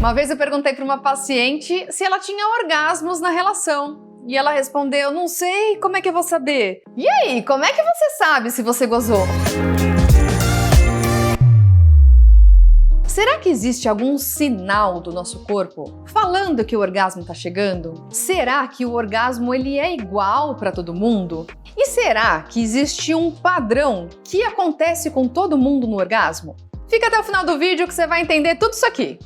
Uma vez eu perguntei para uma paciente se ela tinha orgasmos na relação. E ela respondeu, não sei, como é que eu vou saber? E aí, como é que você sabe se você gozou? Será que existe algum sinal do nosso corpo falando que o orgasmo está chegando? Será que o orgasmo ele é igual para todo mundo? E será que existe um padrão que acontece com todo mundo no orgasmo? Fica até o final do vídeo que você vai entender tudo isso aqui.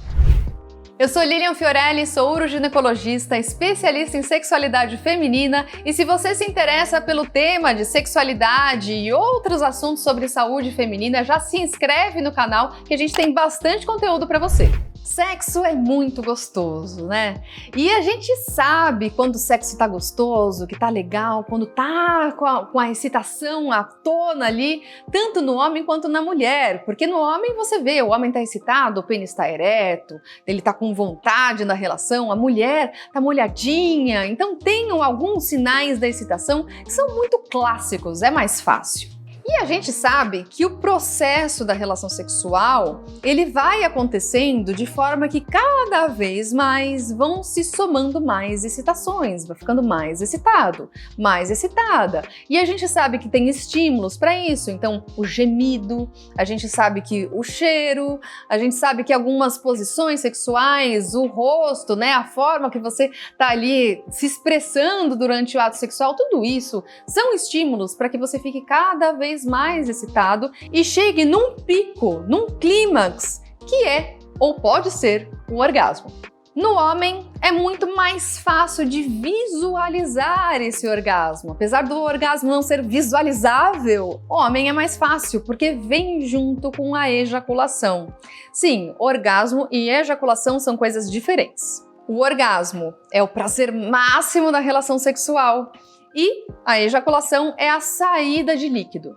Eu sou Lilian Fiorelli, sou uroginecologista, especialista em sexualidade feminina e se você se interessa pelo tema de sexualidade e outros assuntos sobre saúde feminina, já se inscreve no canal que a gente tem bastante conteúdo para você. Sexo é muito gostoso, né? E a gente sabe quando o sexo tá gostoso, que tá legal, quando tá com a excitação à tona ali, tanto no homem quanto na mulher. Porque no homem você vê, o homem tá excitado, o pênis tá ereto, ele tá com vontade na relação, a mulher tá molhadinha. Então tem alguns sinais da excitação que são muito clássicos, é mais fácil. E a gente sabe que o processo da relação sexual, ele vai acontecendo de forma que cada vez mais vão se somando mais excitações, vai ficando mais excitado, mais excitada. E a gente sabe que tem estímulos para isso, então o gemido, a gente sabe que o cheiro, a gente sabe que algumas posições sexuais, o rosto, né, a forma que você tá ali se expressando durante o ato sexual, tudo isso são estímulos para que você fique cada vez mais excitado e chegue num pico, num clímax, que é ou pode ser o orgasmo. No homem é muito mais fácil de visualizar esse orgasmo. Apesar do orgasmo não ser visualizável, o homem é mais fácil porque vem junto com a ejaculação. Sim, orgasmo e ejaculação são coisas diferentes. O orgasmo é o prazer máximo da relação sexual e a ejaculação é a saída de líquido.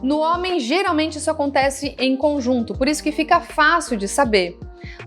No homem, geralmente isso acontece em conjunto, por isso que fica fácil de saber.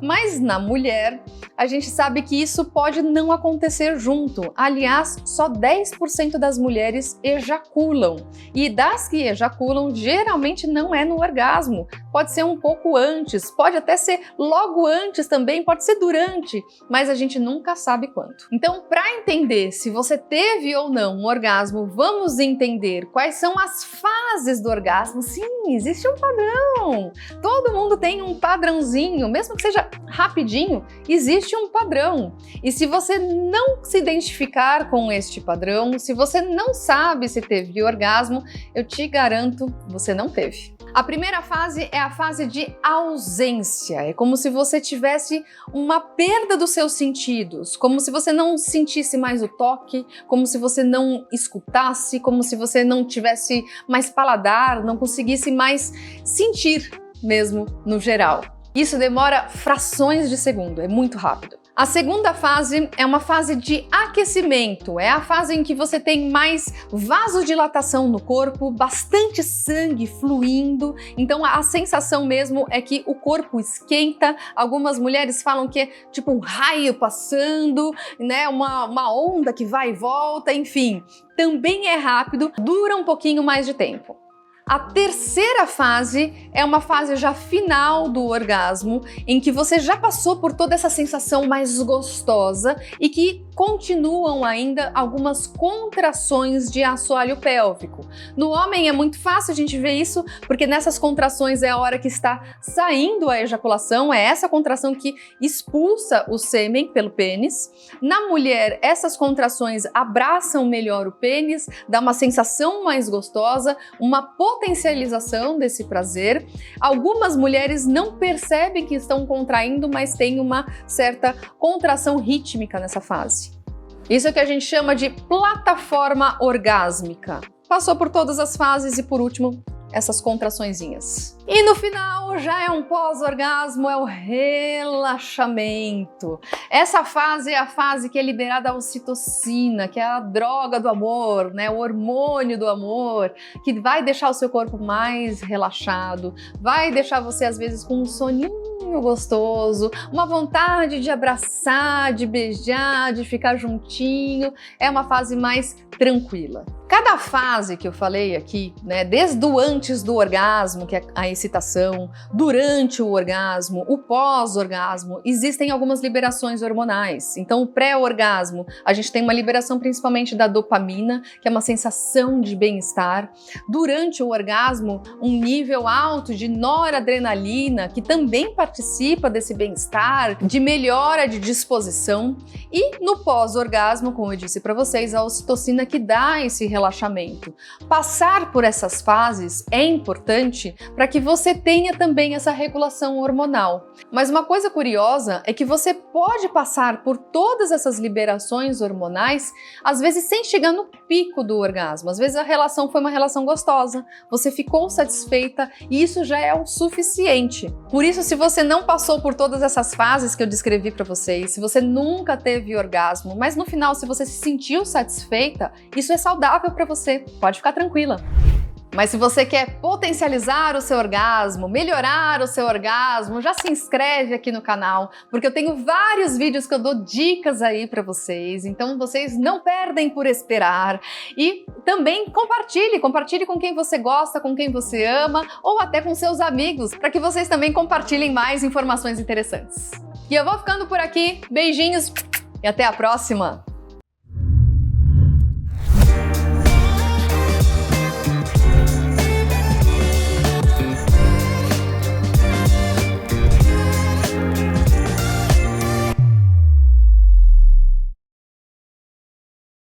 Mas na mulher, a gente sabe que isso pode não acontecer junto. Aliás, só 10% das mulheres ejaculam. E das que ejaculam, geralmente não é no orgasmo. Pode ser um pouco antes, pode até ser logo antes também, pode ser durante, mas a gente nunca sabe quanto. Então, para entender se você teve ou não um orgasmo, vamos entender quais são as fases do orgasmo. Sim, existe um padrão. Todo mundo tem um padrãozinho, mesmo que seja rapidinho, existe um padrão. E se você não se identificar com este padrão, se você não sabe se teve orgasmo, eu te garanto, você não teve. A primeira fase é a fase de ausência. É como se você tivesse uma perda dos seus sentidos, como se você não sentisse mais o toque, como se você não escutasse, como se você não tivesse mais paladar, não conseguisse mais sentir mesmo no geral. Isso demora frações de segundo, é muito rápido. A segunda fase é uma fase de aquecimento, é a fase em que você tem mais vasodilatação no corpo, bastante sangue fluindo, então a sensação mesmo é que o corpo esquenta. Algumas mulheres falam que é tipo um raio passando, né, uma onda que vai e volta, enfim. Também é rápido, dura um pouquinho mais de tempo. A terceira fase é uma fase já final do orgasmo, em que você já passou por toda essa sensação mais gostosa e que continuam ainda algumas contrações de assoalho pélvico. No homem é muito fácil a gente ver isso, porque nessas contrações é a hora que está saindo a ejaculação, é essa contração que expulsa o sêmen pelo pênis. Na mulher, essas contrações abraçam melhor o pênis, dá uma sensação mais gostosa, uma potencialização desse prazer. Algumas mulheres não percebem que estão contraindo, mas tem uma certa contração rítmica nessa fase. Isso é o que a gente chama de plataforma orgásmica. Passou por todas as fases e, por último, essas contraçõezinhas. E no final já é um pós-orgasmo, é o relaxamento. Essa fase é a fase que é liberada a ocitocina, que é a droga do amor, né? O hormônio do amor, que vai deixar o seu corpo mais relaxado, vai deixar você às vezes com um soninho cheirinho gostoso, uma vontade de abraçar, de beijar, de ficar juntinho. É uma fase mais tranquila. Cada fase que eu falei aqui, né, desde o antes do orgasmo, que é a excitação, durante o orgasmo, o pós-orgasmo, existem algumas liberações hormonais. Então, o pré-orgasmo, a gente tem uma liberação principalmente da dopamina, que é uma sensação de bem-estar. Durante o orgasmo, um nível alto de noradrenalina, que também participa desse bem-estar, de melhora de disposição. E no pós-orgasmo, como eu disse para vocês, a ocitocina que dá esse relaxamento. Passar por essas fases é importante para que você tenha também essa regulação hormonal. Mas uma coisa curiosa é que você pode passar por todas essas liberações hormonais, às vezes sem chegar no pico do orgasmo. Às vezes a relação foi uma relação gostosa, você ficou satisfeita e isso já é o suficiente. Por isso, se você não passou por todas essas fases que eu descrevi para vocês, se você nunca teve orgasmo, mas no final se você se sentiu satisfeita, isso é saudável para você, pode ficar tranquila. Mas se você quer potencializar o seu orgasmo, melhorar o seu orgasmo, já se inscreve aqui no canal, porque eu tenho vários vídeos que eu dou dicas aí para vocês, então vocês não perdem por esperar. E também compartilhe com quem você gosta, com quem você ama, ou até com seus amigos, para que vocês também compartilhem mais informações interessantes. E eu vou ficando por aqui, beijinhos e até a próxima!